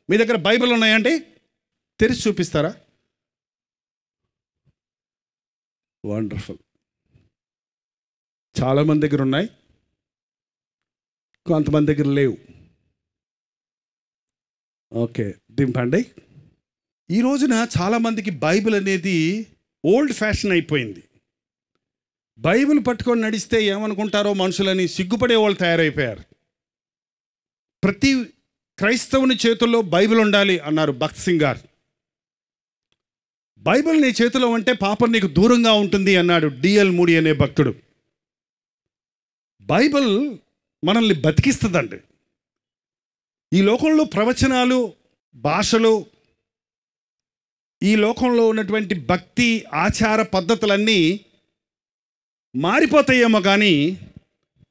మీ దగ్గర బైబిల్ ఉన్నాయండి? తెరిచి చూపిస్తారా? వండర్ఫుల్. చాలామంది దగ్గర ఉన్నాయి, కొంతమంది దగ్గర లేవు. ఓకే, దింపండి. ఈ రోజున చాలామందికి బైబిల్ అనేది ఓల్డ్ ఫ్యాషన్ అయిపోయింది. బైబిల్ పట్టుకొని నడిస్తే ఏమనుకుంటారో మనుషులని సిగ్గుపడే వాళ్ళు తయారైపోయారు. ప్రతి క్రైస్తవుని చేతుల్లో బైబిల్ ఉండాలి అన్నారు భక్త్ సింగ్ గారు. బైబిల్ నీ చేతిలో ఉంటే పాపం నీకు దూరంగా ఉంటుంది అన్నాడు డిఎల్ మూడీ అనే భక్తుడు. బైబిల్ మనల్ని బతికిస్తుందండి. ఈ లోకంలో ప్రవచనాలు, భాషలు, ఈ లోకంలో ఉన్నటువంటి భక్తి ఆచార పద్ధతులన్నీ మారిపోతాయేమో కానీ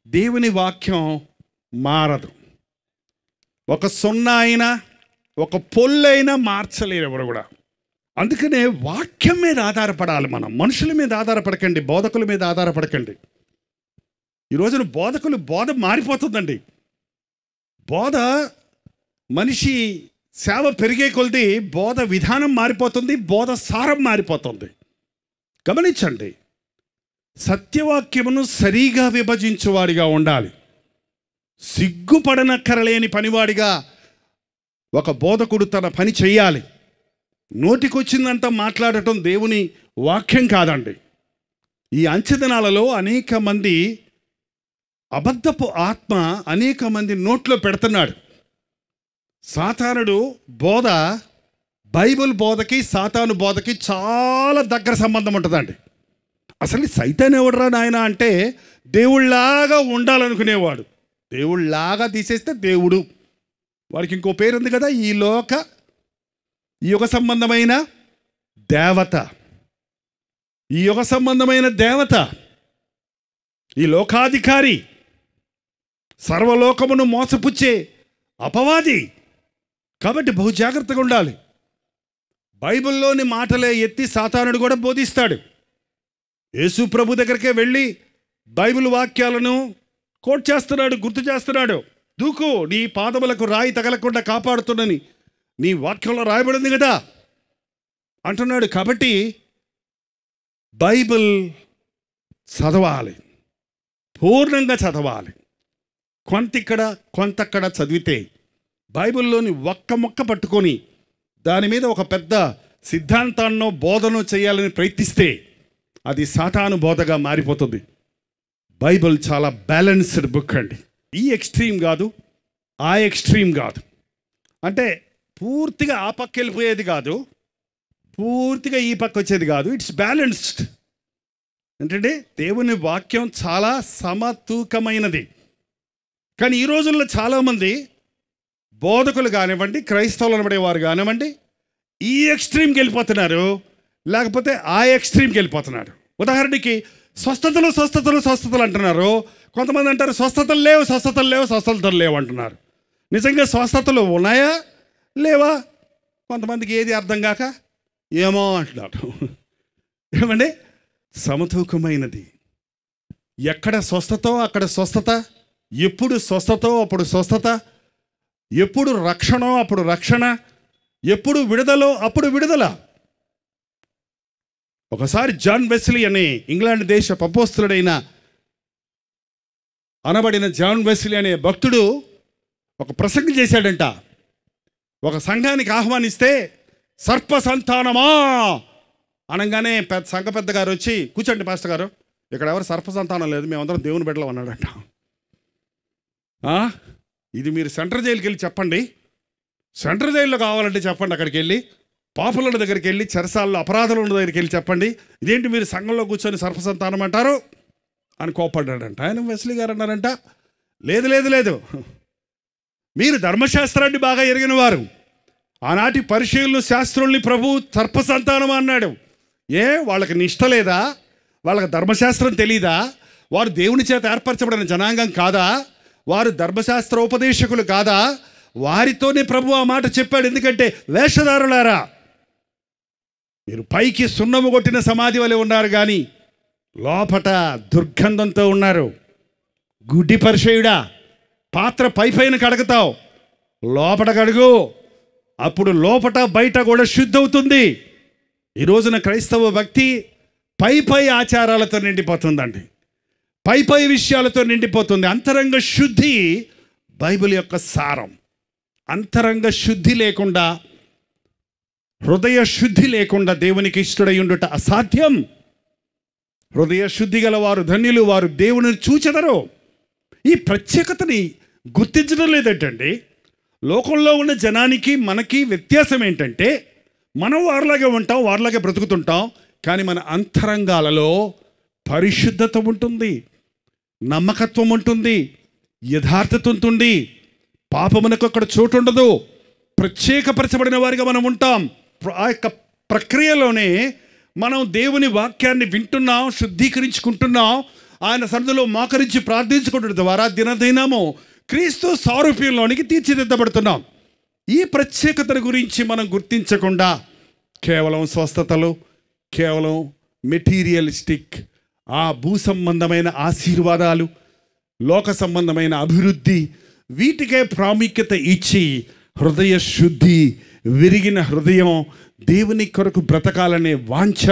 దేవుని వాక్యం మారదు. ఒక సున్నా అయినా ఒక పొల్లైనా మార్చలేరు ఎవరు కూడా. అందుకనే వాక్యం మీద ఆధారపడాలి మనం. మనుషుల మీద ఆధారపడకండి, బోధకుల మీద ఆధారపడకండి. ఈ రోజున బోధ మారిపోతుందండి. బోధ మనిషి సేవ పెరిగే కొలది బోధ విధానం మారిపోతుంది, బోధ సారం మారిపోతుంది. గమనించండి, సత్యవాక్యమును సరిగా విభజించువాడిగా ఉండాలి. సిగ్గుపడనక్కరలేని పనివాడిగా ఒక బోధకుడు తన పని చెయ్యాలి. నోటికొచ్చిందంతా మాట్లాడటం దేవుని వాక్యం కాదండి. ఈ అంచెదినాలలో అనేక మంది అబద్ధపు ఆత్మ అనేక మంది నోట్లో పెడుతున్నాడు. సాతానుడు బోధ, బైబిల్ బోధకి సాతాను బోధకి చాలా దగ్గర సంబంధం ఉంటుందండి. అసలు సైతాన్ ఎవడరా నాయన అంటే దేవుళ్లాగా ఉండాలనుకునేవాడు. దేవుళ్లాగా తీసేస్తే దేవుడు. వాడికి ఇంకో పేరు ఉంది కదా, ఈ యుగ సంబంధమైన దేవత. ఈ యుగ సంబంధమైన దేవత, ఈ లోకాధికారి, సర్వలోకమును మోసపుచ్చే అపవాది. కాబట్టి బహు జాగ్రత్తగా ఉండాలి. బైబిల్లోని మాటలే ఎత్తి సాతానుడు కూడా బోధిస్తాడు. యేసు ప్రభు దగ్గరికే వెళ్ళి బైబిల్ వాక్యాలను కోట్ చేస్తున్నాడు, గుర్తు చేస్తున్నాడు. దూకు, నీ పాదములకు రాయి తగలకుండా కాపాడుతున్నని నీ వాక్యంలో రాయబడింది కదా అంటున్నాడు. కాబట్టి బైబిల్ చదవాలి, పూర్ణంగా చదవాలి. కొంతిక్కడ కొంతక్కడ చదివితే, బైబిల్లోని ఒక్క మొక్క పట్టుకొని దాని మీద ఒక పెద్ద సిద్ధాంతాన్నో బోధనో చేయాలని ప్రయత్నిస్తే అది సాతాను బోధగా మారిపోతుంది. బైబిల్ చాలా బ్యాలెన్స్డ్ బుక్ అండి. ఈ ఎక్స్ట్రీమ్ కాదు, ఆ ఎక్స్ట్రీమ్ కాదు. అంటే పూర్తిగా ఆ పక్క వెళ్ళిపోయేది కాదు, పూర్తిగా ఈ పక్క వచ్చేది కాదు. It's balanced. ఏంటంటే దేవుని వాక్యం చాలా సమతూకమైనది. కానీ ఈ రోజుల్లో చాలామంది బోధకులు కానివ్వండి, క్రైస్తవులు అనబడేవారు కానివ్వండి, ఈ ఎక్స్ట్రీమ్కి వెళ్ళిపోతున్నారు, లేకపోతే ఆ ఎక్స్ట్రీమ్కి వెళ్ళిపోతున్నారు. ఉదాహరణకి స్వస్థతలు అంటున్నారు. కొంతమంది అంటారు స్వస్థతలు లేవు అంటున్నారు. నిజంగా స్వస్థతలు ఉన్నాయా లేవా? కొంతమందికి ఏది అర్థం కాక ఏమో అంటున్నారు. ఏమండి, సమతూకమైనది. ఎక్కడ స్వస్థతో అక్కడ స్వస్థత, ఎప్పుడు స్వస్థతో అప్పుడు స్వస్థత, ఎప్పుడు రక్షణో అప్పుడు రక్షణ, ఎప్పుడు విడుదలో అప్పుడు విడుదల. ఒకసారి జాన్ వెస్లీ అనే ఇంగ్లాండ్ దేశ అపోస్తలుడైన అనబడిన జాన్ వెస్లీ అనే భక్తుడు ఒక ప్రసంగం చేశాడంట. ఒక సంఘానికి ఆహ్వానిస్తే సర్ప సంతానమా అనగానే సంఘ పెద్ద గారు వచ్చి, కూర్చోండి పాస్టర్ గారు, ఇక్కడ ఎవరు సర్ప సంతానం లేదు, మేమందరం దేవుని బిడ్డలం అన్నాడంట. ఇది మీరు సెంట్రల్ జైలుకి వెళ్ళి చెప్పండి, సెంట్రల్ జైల్లో కావాలంటే చెప్పండి, అక్కడికి వెళ్ళి పాపుల దగ్గరికి వెళ్ళి, చెరసాల్లో అపరాధుల దగ్గరికి వెళ్ళి చెప్పండి, ఇదేంటి మీరు సంఘంలో కూర్చొని సర్పసంతానం అంటారు అని కోపడ్డాడంట. ఆయన వెస్లీ గారు అన్నారంట, లేదు, మీరు ధర్మశాస్త్రాన్ని బాగా ఎరిగిన వారు, ఆనాటి పరిశీలన శాస్త్రుల్ని ప్రభు సర్పసంతానం అన్నాడు. వాళ్ళకి నిష్ఠ లేదా? వాళ్ళకి ధర్మశాస్త్రం తెలీదా? వారు దేవుని చేత ఏర్పరచబడిన జనాంగం కాదా? వారు ధర్మశాస్త్రోపదేశకులు కాదా? వారితోనే ప్రభు ఆ మాట చెప్పాడు. ఎందుకంటే వేషధారులారా, మీరు పైకి సున్నము కొట్టిన సమాధి వలె ఉన్నారు, కానీ లోపట దుర్గంధంతో ఉన్నారు. గుడ్డి పరిచయుడా, పాత్ర పైన కడుగుతావు, లోపట కడుగు. అప్పుడు లోపట బయట కూడా శుద్ధి అవుతుంది. ఈ రోజున క్రైస్తవ భక్తి పై ఆచారాలతో నిండిపోతుందండి, పై విషయాలతో నిండిపోతుంది. అంతరంగ శుద్ధి బైబిల్ యొక్క సారం. అంతరంగ శుద్ధి లేకుండా, హృదయ శుద్ధి లేకుండా దేవునికి ఇష్టడై ఉండుట అసాధ్యం. హృదయ శుద్ధి గల వారు ధన్యులు, వారు దేవుని చూచెదరు. ఈ ప్రత్యేకతని గుర్తించడం లేదంటండి. లోకంలో ఉన్న జనానికి మనకి వ్యత్యాసం ఏంటంటే, మనం వారిలాగే ఉంటాం, వారిలాగే బ్రతుకుతుంటాం, కానీ మన అంతరంగాలలో పరిశుద్ధత ఉంటుంది, నమ్మకత్వం ఉంటుంది, యథార్థత ఉంటుంది. పాపమునకు అక్కడ చోటు ఉండదు. ప్రత్యేకపరచబడిన వారిగా మనం ఉంటాం. ఆ యొక్క ప్రక్రియలోనే మనం దేవుని వాక్యాన్ని వింటున్నాం, శుద్ధీకరించుకుంటున్నాం, ఆయన సన్నిధిలో మోకరించి ప్రార్థించుకోవడం ద్వారా దినదినము క్రీస్తు సారూప్యంలోనికి తీర్చిదిద్దబడుతున్నాం. ఈ ప్రత్యేకతను గురించి మనం గుర్తించకుండా కేవలం స్వస్థతలు, కేవలం మెటీరియలిస్టిక్, ఆ భూ సంబంధమైన ఆశీర్వాదాలు, లోక సంబంధమైన అభివృద్ధి, వీటికే ప్రాముఖ్యత ఇచ్చి హృదయ శుద్ధి, విరిగిన హృదయం, దేవుని కొరకు బ్రతకాలనే వాంఛ,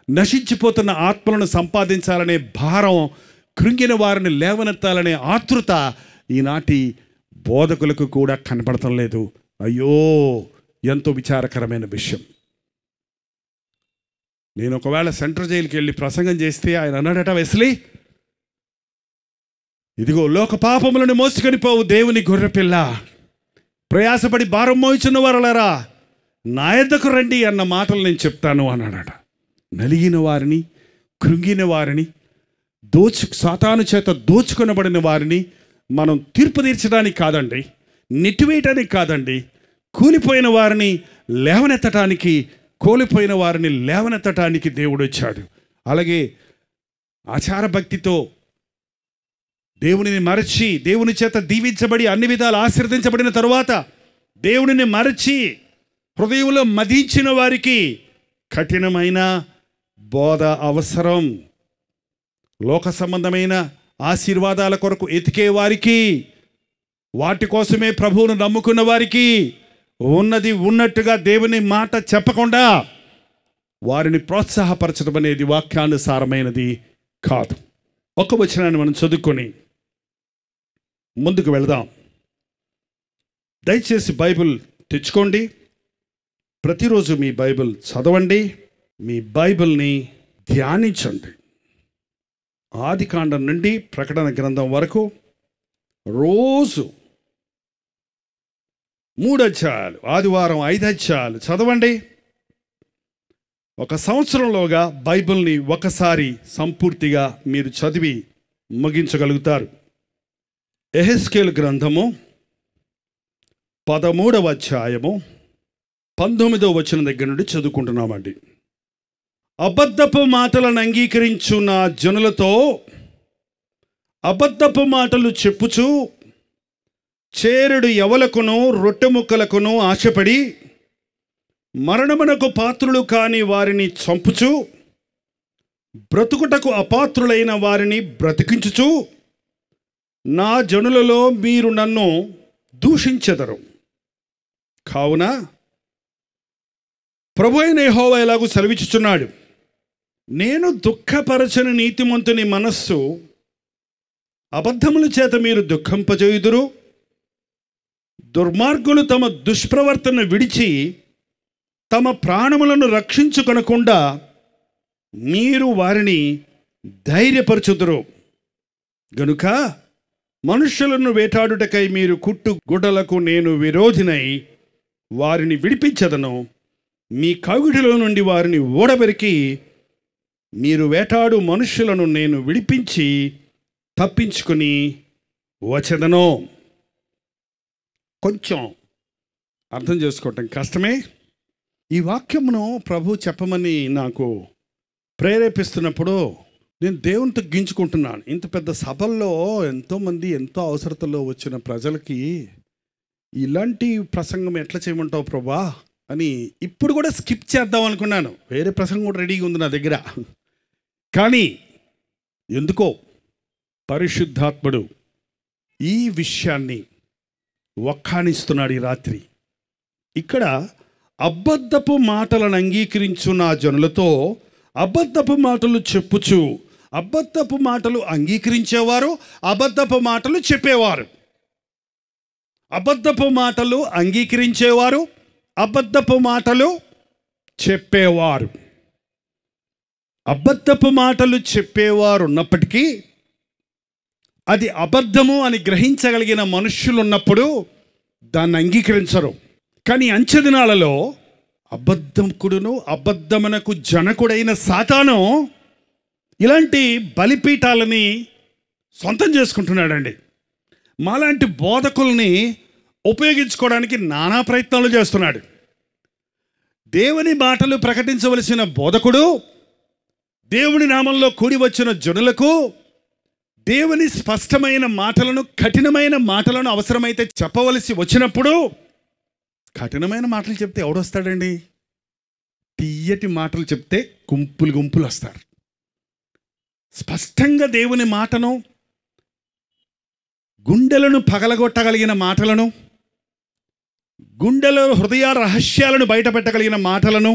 నశించిపోతున్న ఆత్మలను సంపాదించాలనే భారం, కృంగిన వారిని లేవనెత్తాలనే ఆతృత ఈనాటి బోధకులకు కూడా కనపడటం లేదు. అయ్యో, ఎంతో విచారకరమైన విషయం. నేను ఒకవేళ సెంట్రల్ జైలుకి వెళ్ళి ప్రసంగం చేస్తే ఆయన అన్నాడట, వెస్లీ, ఇదిగో లోక పాపములను మోసుకొని పోవు దేవుని గొర్రెపిల్ల, ప్రయాసపడి భారం మోయించున్న వారలారా నా యొద్దకు రండి అన్న మాటలు నేను చెప్తాను అన్నాడట. నలిగిన వారిని, కృంగిన వారిని, సాతాను చేత దోచుకొనబడిన వారిని మనం తీర్పు తీర్చడానికి కాదండి, నెట్టివేయటానికి కాదండి, కూలిపోయిన వారిని లేవనెత్తటానికి, కోల్పోయిన వారిని లేవనెత్తటానికి దేవుడు వచ్చాడు. అలాగే ఆచార భక్తితో దేవునిని మరచి, దేవుని చేత దీవించబడి అన్ని విధాలు ఆశీర్వదించబడిన తరువాత దేవునిని మరచి హృదయంలో మదించిన వారికి కఠినమైన బోధ అవసరం. లోక సంబంధమైన ఆశీర్వాదాల కొరకు ఎతికే వారికి, వాటి కోసమే ప్రభువును నమ్ముకున్న వారికి ఉన్నది ఉన్నట్టుగా దేవుని మాట చెప్పకుండా వారిని ప్రోత్సాహపరచడం అనేది వాక్యానుసారమైనది కాదు. ఒక వచనాన్ని మనం చదువుకొని ముందుకు వెళదాం. దయచేసి బైబిల్ తెచ్చుకోండి, ప్రతిరోజు మీ బైబిల్ చదవండి, మీ బైబిల్ని ధ్యానించండి. ఆదికాండం నుండి ప్రకటన గ్రంథం వరకు రోజు 3 అధ్యాయాలు, ఆదివారం 5 అధ్యాయాలు చదవండి. ఒక సంవత్సరంలోగా బైబిల్ని ఒకసారి సంపూర్తిగా మీరు చదివి ముగించగలుగుతారు. యెహెజ్కేలు గ్రంథము 13వ అధ్యాయము 19వ వచనం దగ్గర నుండి చదువుకుంటున్నామండి. అబద్ధపు మాటలను అంగీకరించు నా జనులతో అబద్ధపు మాటలు చెప్పుచు చేరుడు యవలకును రొట్టె ముక్కలకును ఆశపడి మరణమునకు పాత్రులు కాని వారిని చంపుచు బ్రతుకుటకు అపాత్రులైన వారిని బ్రతికించుచు నా జనులలో మీరు నన్ను దూషించెదరు. కావున ప్రభువైన యెహోవా ఇలాగు సెలవిచ్చుచున్నాడు, నేను దుఃఖపరచని నీతిమంతుని మనస్సు అబద్ధముల చేత మీరు దుఃఖింపజేయుదురు. దుర్మార్గులు తమ దుష్ప్రవర్తన విడిచి తమ ప్రాణములను రక్షించుకొనకుండా మీరు వారిని ధైర్యపరచుదురు. గనుక మనుష్యులను వేటాడుటకై మీరు కుట్టు గుడ్డలకు నేను విరోధినై వారిని విడిపించదను. మీ కౌగిటిలో నుండి వారిని ఓడబెరికి మీరు వేటాడు మనుష్యులను నేను విడిపించి తప్పించుకొని వచ్చెదను. కొంచెం అర్థం చేసుకోవటం కష్టమే. ఈ వాక్యమును ప్రభు చెప్పమని నాకు ప్రేరేపిస్తున్నప్పుడు నేను దేవునితో గించుకుంటున్నాను. ఇంత పెద్ద సభల్లో ఎంతోమంది ఎంతో అవసరతలో వచ్చిన ప్రజలకి ఇలాంటి ప్రసంగం ఎట్లా చేయమంటావు ప్రభా అని ఇప్పుడు కూడా స్కిప్ చేద్దాం అనుకున్నాను. వేరే ప్రసంగం కూడా రెడీగా ఉంది నా దగ్గర. కానీ ఎందుకో పరిశుద్ధాత్ముడు ఈ విషయాన్ని వక్కాణిస్తున్నాడు ఈ రాత్రి. ఇక్కడ అబద్ధపు మాటలను అంగీకరించు నా జనులతో అబద్ధపు మాటలు చెప్పుచు, అబద్ధపు మాటలు అంగీకరించేవారు, అబద్ధపు మాటలు చెప్పేవారు. అబద్ధపు మాటలు అంగీకరించేవారు, అబద్ధపు మాటలు చెప్పేవారు. అబద్ధపు మాటలు చెప్పేవారు ఉన్నప్పటికీ అది అబద్ధము అని గ్రహించగలిగిన మనుష్యులు ఉన్నప్పుడు దాన్ని అంగీకరించరు. కానీ అంచె దినాలలో అబద్ధకుడును అబద్ధమునకు జనకుడైన సాతాను ఇలాంటి బలిపీఠాలని సొంతం చేసుకుంటున్నాడండి. మాలాంటి బోధకుల్ని ఉపయోగించుకోవడానికి నానా ప్రయత్నాలు చేస్తున్నాడు. దేవుని మాటలు ప్రకటించవలసిన బోధకుడు దేవుని నామంలో కూడి వచ్చిన జనులకు దేవుని స్పష్టమైన మాటలను, కఠినమైన మాటలను అవసరమైతే చెప్పవలసి వచ్చినప్పుడు కఠినమైన మాటలు చెప్తే ఎవడొస్తాడండి? తీయటి మాటలు చెప్తే గుంపులు గుంపులు వస్తారు. స్పష్టంగా దేవుని మాటను, గుండెలను పగలగొట్టగలిగిన మాటలను, గుండెలో హృదయ రహస్యాలను బయటపెట్టగలిగిన మాటలను,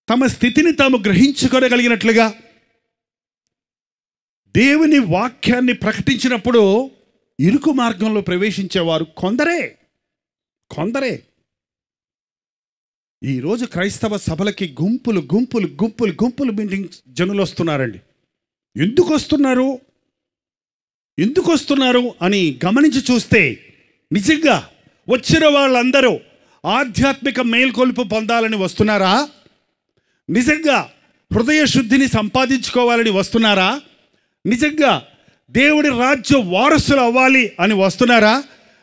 తమ స్థితిని తాము గ్రహించుకోగలిగినట్లుగా దేవుని వాక్యాన్ని ప్రకటించినప్పుడు ఇరుకు మార్గంలో ప్రవేశించేవారు కొందరే. ఈరోజు క్రైస్తవ సభలకి గుంపులు గుంపులు గుంపులు గుంపులు మీటింగ్ జనులు వస్తున్నారండి. ఎందుకు వస్తున్నారు అని గమనించి చూస్తే నిజంగా వచ్చిన వాళ్ళందరూ ఆధ్యాత్మిక మేల్కొల్పు పొందాలని వస్తున్నారా? నిజంగా హృదయ శుద్ధిని సంపాదించుకోవాలని వస్తున్నారా? నిజంగా దేవుడి రాజ్య వారసులు అవ్వాలి అని వస్తున్నారా?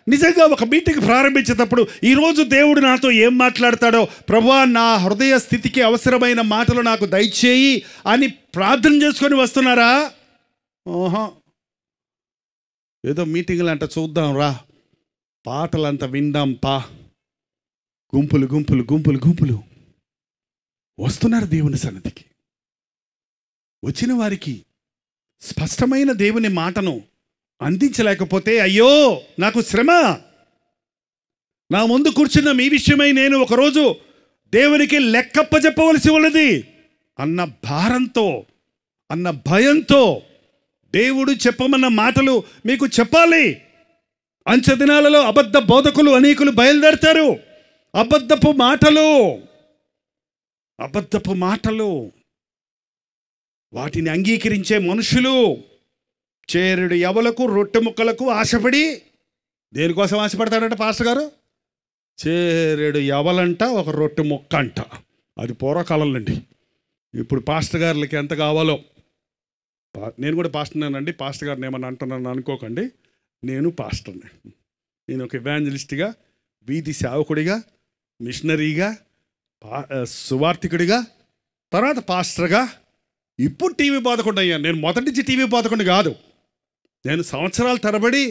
నిజంగా ఒక మీటింగ్ ప్రారంభించేటప్పుడు ఈరోజు దేవుడు నాతో ఏం మాట్లాడతాడో, ప్రభువా నా హృదయ స్థితికి అవసరమైన మాటలు నాకు దయచేయి అని ప్రార్థన చేసుకొని వస్తున్నారా? ఓహో, ఏదో మీటింగ్లు అంట చూద్దాం రా, పాటలంత విందాం పా, గుంపులు గుంపులు గుంపులు గుంపులు వస్తున్నారు దేవుని సన్నిధికి. వచ్చిన వారికి స్పష్టమైన దేవుని మాటను అందించలేకపోతే అయ్యో నాకు శ్రమ, నా ముందు కూర్చున్న మీ విషయమై నేను ఒకరోజు దేవునికి లెక్కప్ప చెప్పవలసి ఉన్నది అన్న భారంతో, అన్న భయంతో దేవుడు చెప్పమన్న మాటలు మీకు చెప్పాలి. అంచె దినాలలో అబద్ధ బోధకులు అనేకులు బయలుదేరుతారు. అబద్ధపు మాటలు వాటిని అంగీకరించే మనుషులు చేరుడు యవలకు రొట్టె ముక్కలకు ఆశపడి, దేనికోసం ఆశపడతాడంట పాస్టర్ గారు? చేరుడు యవలంట ఒక రొట్టె ముక్క అంట. అది పూర్వకాలంలో అండి. ఇప్పుడు పాస్టర్ గారులకి ఎంత కావాలో. నేను కూడా పాస్టర్నేనండి, పాస్టర్ గారిని ఏమన్నా అంటున్నాను అనుకోకండి. నేను పాస్టర్ని. నేను ఒక ఎవాంజలిస్ట్గా, వీధి సేవకుడిగా, మిషనరీగా, సువార్థికుడిగా, తర్వాత పాస్టర్గా, ఇప్పుడు టీవీ బోధకుడు అయ్యాను. నేను మొదటి నుంచి టీవీ బోధకుడు కాదు. నేను సంవత్సరాల తరబడి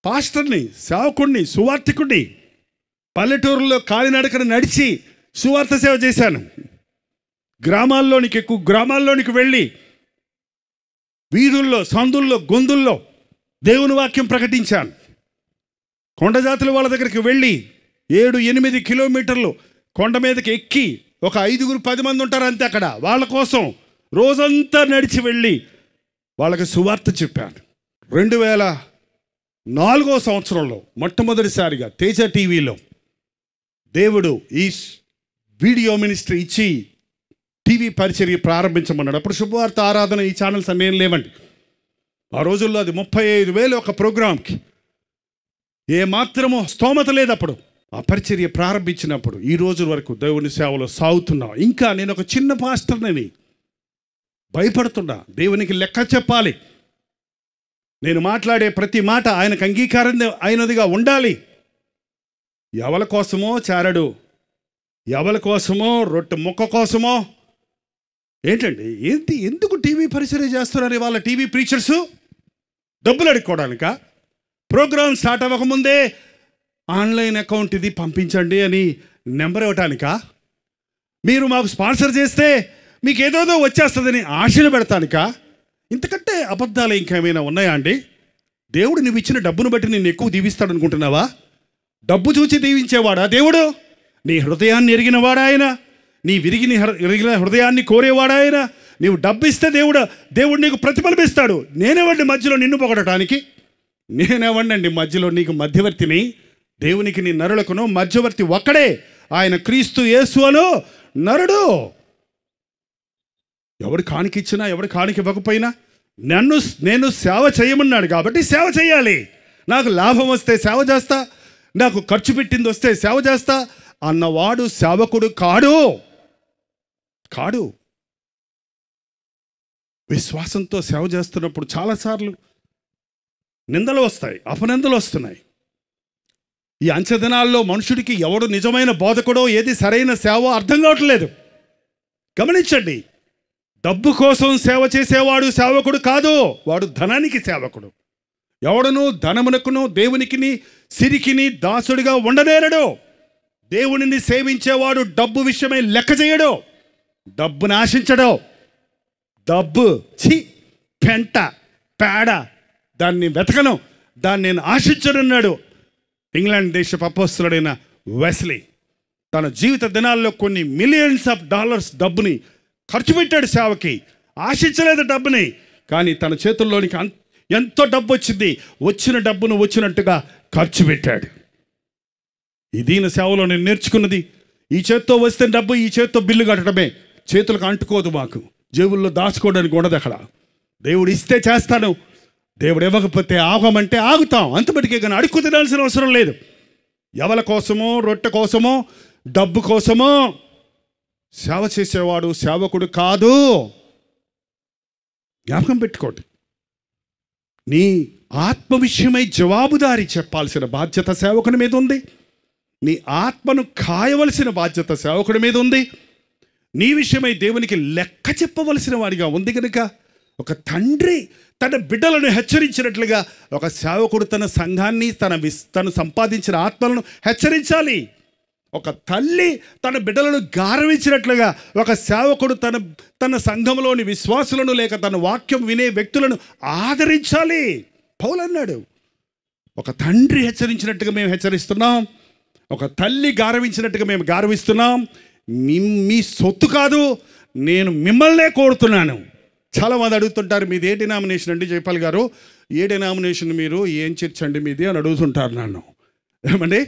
పాస్టర్ని, సేవకుడిని, సువార్థికుడిని. పల్లెటూరులో కాలినడకన నడిచి సువార్త సేవ చేశాను. గ్రామాల్లోనికి వెళ్ళి వీధుల్లో, సందుల్లో, గొంతుల్లో దేవుని వాక్యం ప్రకటించాను. కొండజాతుల వాళ్ళ దగ్గరికి వెళ్ళి 7-8 కిలోమీటర్లు కొండ మీదకి ఎక్కి, ఒక 5-10 మంది ఉంటారు అంతే అక్కడ, వాళ్ళ కోసం రోజంతా నడిచి వెళ్ళి వాళ్ళకి సువార్త చెప్పాను. 2004 సంవత్సరంలో మొట్టమొదటిసారిగా తేజ టీవీలో దేవుడు ఈ వీడియో మినిస్ట్రీ ఇచ్చి టీవీ పరిచర్య ప్రారంభించమన్నాడు. అప్పుడు శుభవార్త ఆరాధన ఈ ఛానల్స్ అన్నీ లేవండి. ఆ రోజుల్లో అది 35,000 ఒక ప్రోగ్రాంకి. ఏమాత్రమో స్తోమత లేదు అప్పుడు. ఆ పరిచర్య ప్రారంభించినప్పుడు ఈ రోజు వరకు దేవుని సేవలో సాగుతున్నాం. ఇంకా నేను ఒక చిన్న పాస్టర్ని, భయపడుతున్నా. దేవునికి లెక్క చెప్పాలి. నేను మాట్లాడే ప్రతి మాట ఆయనకు అంగీకారం అయినదిగా ఉండాలి. ఎవల కోసమో చారడు, ఎవల కోసమో రొట్టె ముక్క కోసమో ఏంటండి? ఎందుకు టీవీ పరిచర్య చేస్తున్నారు వాళ్ళ టీవీ ప్రీచర్సు? డబ్బులు అడుక్కోవడానికా? ప్రోగ్రామ్ స్టార్ట్ అవ్వకముందే ఆన్లైన్ అకౌంట్ ఇది పంపించండి అని నెంబర్ ఇవ్వటానికా? మీరు మాకు స్పాన్సర్ చేస్తే మీకు ఏదోదో వచ్చేస్తుందని ఆశలు పెడతానికా? ఇంతకంటే అబద్ధాలు ఇంకేమైనా ఉన్నాయా అండి? దేవుడు నువ్వు ఇచ్చిన డబ్బును బట్టి నేను ఎక్కువ దీవిస్తాడు అనుకుంటున్నావా? డబ్బు చూచి దీవించేవాడా దేవుడు? నీ హృదయాన్ని ఎరిగినవాడా ఆయన? నీ ఎరిగిన హృదయాన్ని కోరేవాడా ఆయన? నీవు డబ్బు ఇస్తే దేవుడు నీకు ప్రతిఫలమిస్తాడు. నేనేవండి మధ్యలో నిన్ను పొగడటానికి? నేనేవండి మధ్యలో నీకు మధ్యవర్తిని? దేవునికి నీ నరులకును మధ్యవర్తి ఒక్కడే, ఆయన క్రీస్తు యేసు అను నరుడు. ఎవడు కానికిచ్చినా ఎవడు కానికి ఇవ్వకపోయినా నేను సేవ చేయమన్నాడు కాబట్టి సేవ చేయాలి. నాకు లాభం వస్తే సేవ చేస్తా, నాకు ఖర్చు పెట్టింది వస్తే సేవ చేస్తా అన్నవాడు సేవకుడు కాడు. విశ్వాసంతో సేవ చేస్తున్నప్పుడు చాలాసార్లు నిందలు వస్తాయి, అపనిందలు వస్తున్నాయి. ఈ అంచెదినాల్లో మనుషుడికి ఎవడు నిజమైన బోధకుడో, ఏది సరైన సేవ అర్థం కావట్లేదు. గమనించండి, డబ్బు కోసం సేవ చేసేవాడు సేవకుడు కాదు, వాడు ధనానికి సేవకుడు. ఎవడను ధనమునకును దేవునికిని సిరికిని దాసుడిగా ఉండనేరడు. దేవునిని సేవించేవాడు డబ్బు విషయమై లెక్క చేయడు, డబ్బుని ఆశించడు. డబ్బు పెంట పేడ, దాన్ని వెతకను, దాన్ని నేను ఆశించనున్నాడు ఇంగ్లాండ్ దేశపు అపోస్తలుడైన వెస్లీ. తన జీవిత దినాల్లో కొన్ని మిలియన్స్ ఆఫ్ డాలర్స్ డబ్బుని ఖర్చు పెట్టాడు సేవకి. ఆశించలేదు డబ్బుని, కానీ తన చేతుల్లోనికి ఎంతో డబ్బు వచ్చింది. వచ్చిన డబ్బును వచ్చినట్టుగా ఖర్చు పెట్టాడు. ఇది నా సేవలో నేను నేర్చుకున్నది. ఈ చేత్తో వస్తే డబ్బు, ఈ చేత్తో బిల్లు కట్టడమే. చేతులకు అంటుకోదు, మాకు జేబుల్లో దాచుకోవడానికి ఉండదు. అక్కడ దేవుడు ఇస్తే చేస్తాను, దేవుడు ఇవ్వకపోతే ఆగమంటే ఆగుతాం, అంతమటికే. కానీ అడుక్కు తినాల్సిన అవసరం లేదు. ఎవల కోసమో, రొట్టె కోసమో, డబ్బు కోసమో సేవ చేసేవాడు సేవకుడు కాదు. జ్ఞాపకం పెట్టుకోండి. నీ ఆత్మ విషయమై జవాబుదారి చెప్పాల్సిన బాధ్యత సేవకుని మీద ఉంది. నీ ఆత్మను కాయవలసిన బాధ్యత సేవకుడి మీద ఉంది. నీ విషయమై దేవునికి లెక్క చెప్పవలసిన వాడిగా ఉంది. కనుక ఒక తండ్రి తన బిడ్డలను హెచ్చరించినట్లుగా ఒక సేవకుడు తన సంఘాన్ని, తను సంపాదించిన ఆత్మలను హెచ్చరించాలి. ఒక తల్లి తన బిడ్డలను గారవించినట్లుగా ఒక సేవకుడు తన సంఘంలోని విశ్వాసులను లేక తన వాక్యం వినే వ్యక్తులను ఆదరించాలి. పౌలు అన్నాడు, ఒక తండ్రి హెచ్చరించినట్టుగా మేము హెచ్చరిస్తున్నాం, ఒక తల్లి గారవించినట్టుగా మేము గారవిస్తున్నాం. మీ సొత్తు కాదు, నేను మిమ్మల్నే కోరుతున్నాను. చాలామంది అడుగుతుంటారు, మీది ఏ డినామినేషన్ అండి జైపాల్ గారు? ఏ డినామినేషన్ మీరు? ఏం చర్చ్ అండి మీది అని అడుగుతుంటారు నన్ను. ఏమండి,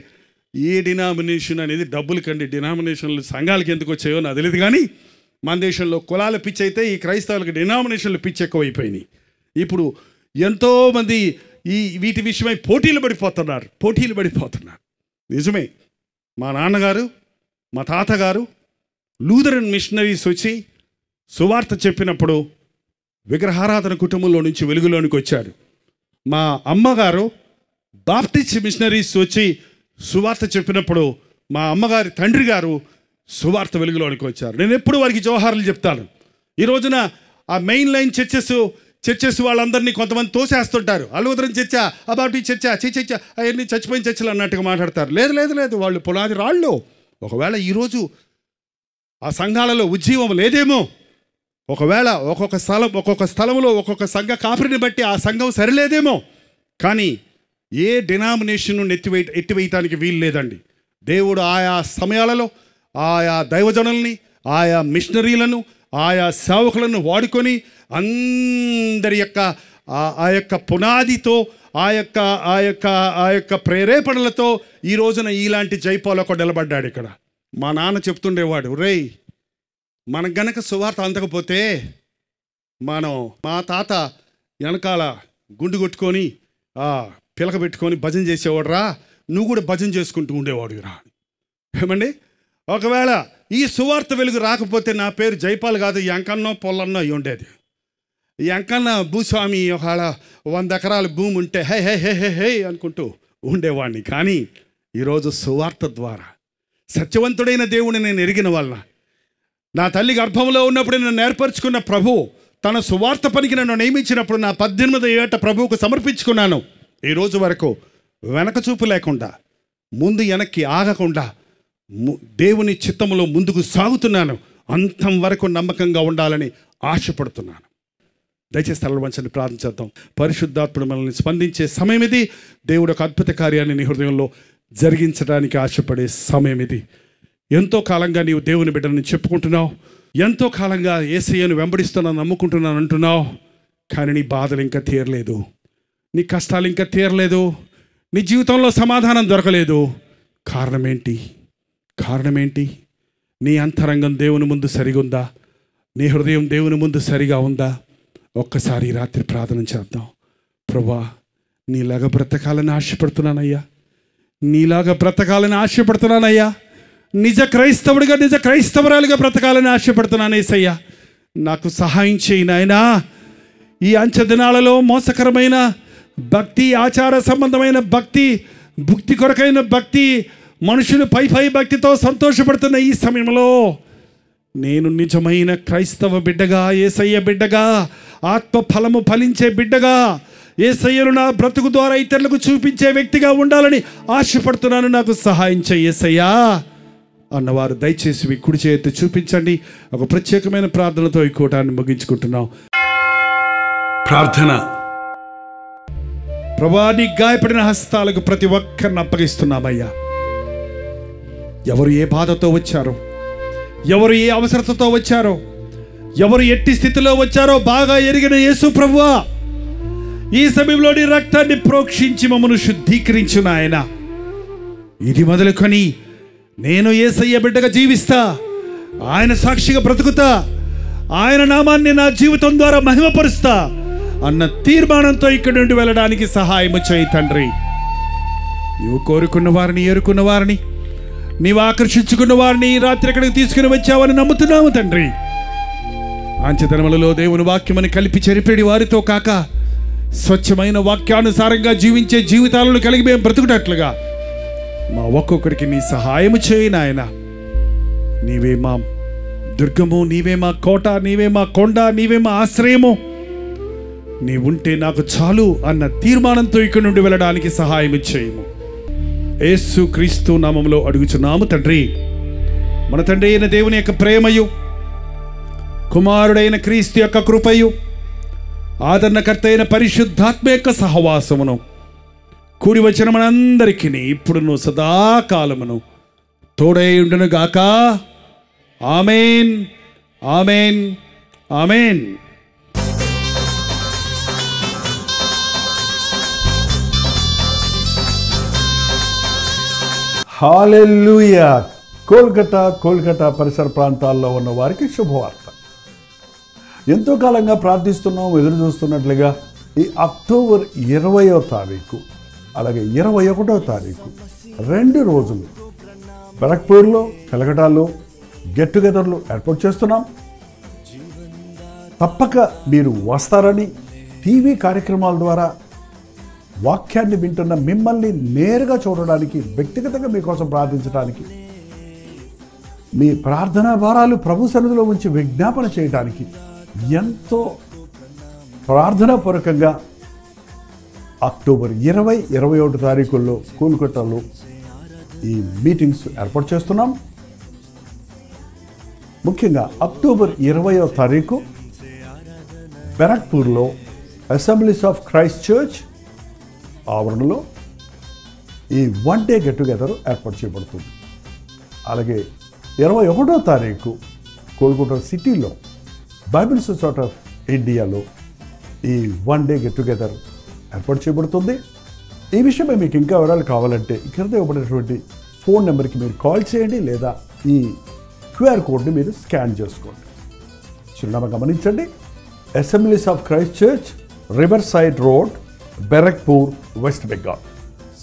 ఏ డినామినేషన్ అనేది డబ్బులకండి. డినామినేషన్లు సంఘాలకి ఎందుకు వచ్చాయో నాకు తెలియదు. కానీ మన దేశంలో కులాల పిచ్చి అయితే ఈ క్రైస్తవులకు డినామినేషన్లు పిచ్చి ఎక్కువైపోయినాయి. ఇప్పుడు ఎంతోమంది వీటి విషయమై పోటీలు పడిపోతున్నారు. నిజమే, మా నాన్నగారు, మా తాతగారు లూథరన్ మిషనరీస్ వచ్చి సువార్త చెప్పినప్పుడు విగ్రహారాధన కుటుంబంలో నుంచి వెలుగులోనికి వచ్చారు. మా అమ్మగారు బాప్టిస్ట్ మిషనరీస్ వచ్చి సువార్త చెప్పినప్పుడు మా అమ్మగారి తండ్రి గారు సువార్త వెలుగులోనికి వచ్చారు. నేను ఎప్పుడు వారికి జోహార్లు చెప్తాను. ఈ రోజున ఆ మెయిన్ లైన్ చర్చెస్ వాళ్ళందరినీ కొంతమంది తోసేస్తుంటారు. అలువదరం చర్చా, అబాటి చర్చా, చర్చ అవన్నీ చచ్చిపోయిన చర్చలు అన్నట్టుగా మాట్లాడతారు. లేదు, వాళ్ళు పునాది రాళ్ళు. ఒకవేళ ఈరోజు ఆ సంఘాలలో ఉజ్జీవం లేదేమో, ఒకవేళ ఒక్కొక్క స్థలంలో ఒక్కొక్క సంఘ కాపురిని బట్టి ఆ సంఘం సరిలేదేమో, కానీ ఏ డినామినేషన్ను ఎత్తివేయటానికి వీలు లేదండి. దేవుడు ఆయా సమయాలలో ఆయా దైవజనుల్ని, ఆయా మిషనరీలను, ఆయా సేవకులను వాడుకొని అందరి యొక్క ఆ యొక్క పునాదితో, ఆ యొక్క ప్రేరేపణలతో ఈ రోజున ఇలాంటి జైపాలకు నిలబడ్డాడు. ఇక్కడ మా నాన్న చెప్తుండేవాడు, రేయ్ మనకు గనక సువార్త అందకపోతే మా తాత వెనకాల గుండు కొట్టుకొని పిలక పెట్టుకొని భజన చేసేవాడు రా, నువ్వు కూడా భజన చేసుకుంటూ ఉండేవాడు రా. ఏమండి, ఒకవేళ ఈ సువార్త వెలుగు రాకపోతే నా పేరు జైపాల్ కాదు, ఎంకన్నో పొల్లన్నో అయి ఉండేది. ఎంకన్న భూస్వామి ఒకవేళ 100 ఎకరాల భూమి ఉంటే హే హే హే హే హే అనుకుంటూ ఉండేవాడిని. కానీ ఈరోజు సువార్త ద్వారా సత్యవంతుడైన దేవుడిని నేను ఎరిగిన వలన, నా తల్లి గర్భంలో ఉన్నప్పుడు నన్ను ఏర్పరచుకున్న ప్రభు తన సువార్త పనికి నన్ను నియమించినప్పుడు నా 18వ ఏట ప్రభువుకు సమర్పించుకున్నాను. ఈ రోజు వరకు వెనక చూపు లేకుండా, ముందు వెనక్కి ఆగకుండా దేవుని చిత్తములో ముందుకు సాగుతున్నాను. అంతం వరకు నమ్మకంగా ఉండాలని ఆశపడుతున్నాను. దయచేసి తలలు వంచండి, ప్రార్థించేద్దాం. పరిశుద్ధాత్ముడు మనల్ని స్పందించే సమయం ఇది. దేవుడు ఒక అద్భుత కార్యాన్ని నీ హృదయంలో జరిగించడానికి ఆశపడే సమయం ఇది. ఎంతో కాలంగా నీవు దేవుని బిడ్డని చెప్పుకుంటున్నావు, ఎంతో కాలంగా యేసయ్యను వెంబడిస్తున్నాను, నమ్ముకుంటున్నాను అంటున్నావు. కానీ నీ బాధలు ఇంకా తీరలేదు, నీ కష్టాలు ఇంకా తీరలేదు, నీ జీవితంలో సమాధానం దొరకలేదు. కారణం ఏంటి? నీ అంతరంగం దేవుని ముందు సరిగా ఉందా? నీ హృదయం దేవుని ముందు సరిగా ఉందా? ఒక్కసారి రాత్రి ప్రార్థన చేద్దాం. ప్రభువా, నీలాగా బ్రతకాలని ఆశపడుతున్నానయ్యా. నిజ క్రైస్తవుడిగా, నిజ క్రైస్తవరాలుగా బ్రతకాలని ఆశపడుతున్నాను యేసయ్యా. నాకు సహాయం చేయి నాయనా. ఈ అంచె దినాలలో మోసకరమైన భక్తి, ఆచార సంబంధమైన భక్తి, భుక్తి కొరకైన భక్తి, మనుషులు పై భక్తితో సంతోషపడుతున్న ఈ సమయంలో నేను నిజమైన క్రైస్తవ బిడ్డగా, యేసయ్య బిడ్డగా, ఆత్మ ఫలము ఫలించే బిడ్డగా, యేసయ్యను నా బ్రతుకు ద్వారా ఇతరులకు చూపించే వ్యక్తిగా ఉండాలని ఆశపడుతున్నాను. నాకు సహాయం చేయి యేసయ్యా అన్నవారు దయచేసి మీ కుడి చేతి చూపించండి. ఒక ప్రత్యేకమైన ప్రార్థనతో ఈ కూటాన్ని ముగించుకుంటున్నాం. ప్రార్థన. ప్రభువా, నీ గాయపడిన హస్తాలకు ప్రతి ఒక్కరిని అప్పగిస్తున్నామయ్యా. ఎవరు ఏ బాధతో వచ్చారో, ఎవరు ఏ అవసరతతో వచ్చారో, ఎవరు ఎట్టి స్థితిలో వచ్చారో బాగా ఎరిగిన యేసు ప్రభువా, ఈ సమయంలో నీ రక్తాన్ని ప్రోక్షించి మమ్మను శుద్ధీకరించు నాయన. ఇది మొదలుకొని నేను యేసయ్య బిడ్డగా జీవిస్తా, ఆయన సాక్షిగా బ్రతుకుతా, ఆయన నామాన్ని నా జీవితం ద్వారా మహిమపరుస్తా అన్న తీర్మానంతో ఇక్కడి నుండి వెళ్ళడానికి సహాయము చేయి తండ్రి. నీవు కోరుకున్న వారిని, ఏరుకున్న వారిని, నీవు ఆకర్షించుకున్న వారిని రాత్రి ఇక్కడికి తీసుకుని వచ్చావని నమ్ముతున్నాము తండ్రి. అంచెదినములలో దేవుని వాక్యమని కలిపి చెరిపేడి వారితో కాక స్వచ్ఛమైన వాక్యానుసారంగా జీవించే జీవితాలను కలిగి మేము బ్రతుకుటట్లుగా మా ఒక్కొక్కరికి నీ సహాయము చేయి నాయన. నీవే మా దుర్గము, నీవే మా కోట, నీవే మా కొండ, నీవే మా ఆశ్రయము. నీవుంటే నాకు చాలు అన్న తీర్మానంతో ఇక్కడి నుండి వెళ్ళడానికి సహాయం చేయము. యేసు క్రీస్తు నామములో అడుగుచున్నాము తండ్రి. మన తండ్రి అయిన దేవుని యొక్క ప్రేమయు, కుమారుడైన క్రీస్తు యొక్క కృపయు, ఆదరణకర్త అయిన పరిశుద్ధాత్మ యొక్క సహవాసమును కూడి వచ్చిన మనందరికీ ఇప్పుడును సదాకాలమును తోడై ఉండును గాక. ఆమేన్, ఆమేన్, ఆమేన్. హల్లెలూయా. కోల్కతా పరిసర ప్రాంతాల్లో ఉన్న వారికి శుభవార్త. ఎంతో కాలంగా ప్రార్థిస్తున్నాం, ఎదురు చూస్తున్నట్లుగా ఈ అక్టోబర్ 20వ తారీఖు అలాగే 21వ తారీఖు 2 రోజులు బరక్పూర్లో, కలకటాలో గెట్ టుగెదర్లు ఏర్పాటు చేస్తున్నాం. తప్పక మీరు వస్తారని, టీవీ కార్యక్రమాల ద్వారా వాక్యాన్ని వింటున్న మిమ్మల్ని నేరుగా చూడడానికి, వ్యక్తిగతంగా మీకోసం ప్రార్థించడానికి, మీ ప్రార్థనా భారాలు ప్రభు సన్నిధిలో ఉంచి విజ్ఞాపన చేయడానికి ఎంతో ప్రార్థనాపూర్వకంగా అక్టోబర్ 20, 21 తారీఖుల్లో కోల్కతాలో ఈ మీటింగ్స్ ఏర్పాటు చేస్తున్నాం. ముఖ్యంగా అక్టోబర్ 20వ తారీఖు బెరక్పూర్లో అసెంబ్లీస్ ఆఫ్ క్రైస్ట్ చర్చ్ ఆవరణలో ఈ 1 డే గెట్ టుగెదర్ ఏర్పాటు చేయబడుతుంది. అలాగే 21వ తారీఖు కోల్కతా సిటీలో బైబిల్ సొసైటీ ఆఫ్ ఇండియాలో ఈ 1 డే గెట్ టుగెదర్ ఏర్పాటు చేయబడుతుంది. ఈ విషయమై మీకు ఇంకా వివరాలు కావాలంటే ఇక్కడ ఇవ్వబడినటువంటి ఫోన్ నెంబర్కి మీరు కాల్ చేయండి, లేదా ఈ క్యూఆర్ కోడ్ని మీరు స్కాన్ చేసుకోండి. చిరునామా గమనించండి. Assemblies of Christ church, riverside road, Barrackpore, west Bengal,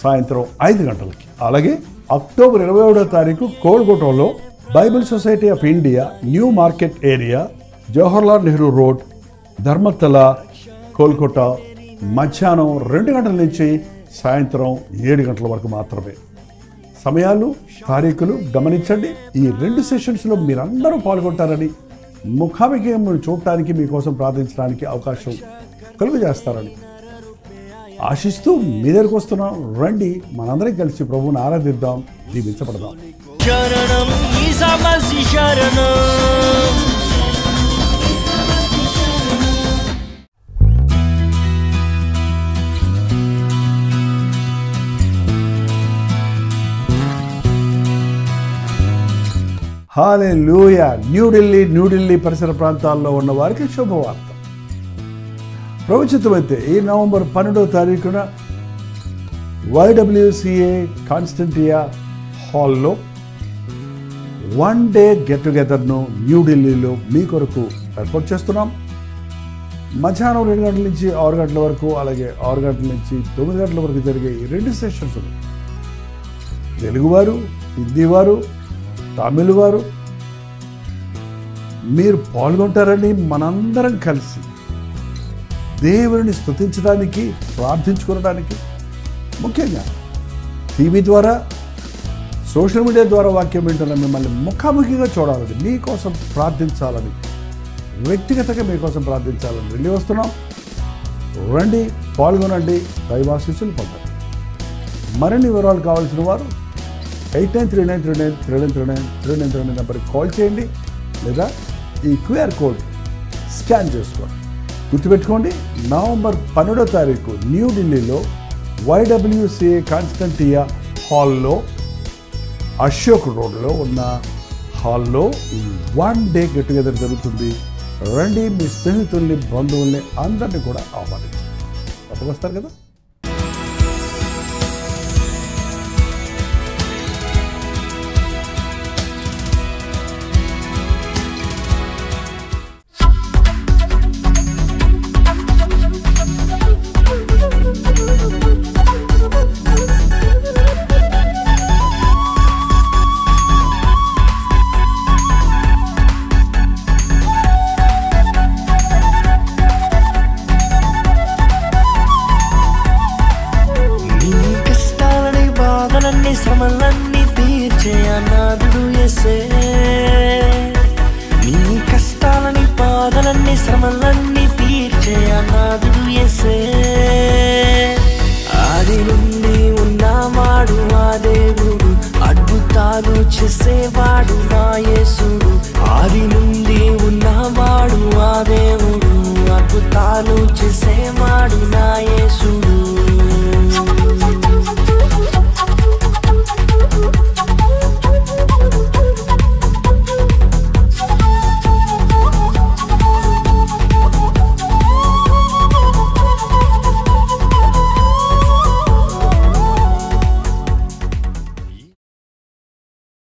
సాయంత్రం 5 గంటలకి. అలాగే అక్టోబర్ 21వ తారీఖు కోల్కతాలో Bible society of India, new market area, Jawaharlal Nehru road, Dharmatala, Kolkata, మధ్యాహ్నం 2 గంటల నుంచి సాయంత్రం 7 గంటల వరకు మాత్రమే. సమయాలు, తారీఖులు గమనించండి. ఈ 2 సెషన్స్లో మీరందరూ పాల్గొంటారని, ముఖాముఖిని చూడటానికి, మీకోసం ప్రార్థించడానికి అవకాశం కలుగజేస్తారని ఆశిస్తూ మీ దగ్గరకు వస్తున్నాం. రండి, మనందరం కలిసి ప్రభువుని ఆరాధిద్దాం, దీవించబడదాం. శరణం ఈసా మసీహ్ శరణం. హల్లెలూయా. న్యూఢిల్లీ పరిసర ప్రాంతాల్లో ఉన్న వారికి శుభవార్త. ప్రవచితమైతే ఈ నవంబర్ 12వ తారీఖున YWCA కాన్స్టంటియా హాల్లో 1 డే గెట్ టుగెదర్ను న్యూఢిల్లీలో మీ కొరకు ఏర్పాటు చేస్తున్నాం. మధ్యాహ్నం 2 గంటల నుంచి 6 గంటల వరకు, అలాగే 6 గంటల నుంచి 9 గంటల వరకు జరిగే ఈ 2 సెషన్స్ తెలుగువారు, హిందీ వారు, తమిళ వారు మీరు పాల్గొంటారని మనందరం కలిసి దేవుని స్తుతించడానికి, ప్రార్థించుకోవడానికి, ముఖ్యంగా టీవీ ద్వారా, సోషల్ మీడియా ద్వారా వాక్యం వింటున్న మిమ్మల్ని ముఖాముఖిగా చూడాలని, మీకోసం ప్రార్థించాలని, వ్యక్తిగతంగా మీకోసం ప్రార్థించాలని వెళ్ళి వస్తున్నాం. రండి, పాల్గొనండి, దైవాశీస్సులు పొందండి. మరిన్ని వివరాలు కావాల్సిన వారు 8939393939 నెంబర్కి కాల్ చేయండి, లేదా ఈ QR కోడ్ స్కాన్ చేసుకోండి. గుర్తుపెట్టుకోండి, నవంబర్ 12వ తారీఖు న్యూఢిల్లీలో YWCA కాన్స్టంటియా హాల్లో, అశోక్ రోడ్లో ఉన్న హాల్లో ఈ 1 డే గెట్ టుగెదర్ జరుగుతుంది. రండి, మీ స్నేహితుల్ని, బంధువుల్ని అందరినీ కూడా ఆహ్వానించండి. తప్పక వస్తారు కదా. శ్రమలన్నీ తీర్చే అనాథుడు యేసే. నీ కష్టాలని, బాధలన్నీ, శ్రమలన్నీ తీర్చే అనాథుడు యేసే. ఆది నుండి ఉన్నవాడు ఆ దేవుడు, అద్భుతాలు చేసేవాడు నా యేసుడు. ఆది నుండి ఉన్నవాడు ఆ దేవుడు, అద్భుతాలు చేసేవాడు నా యేసుడు.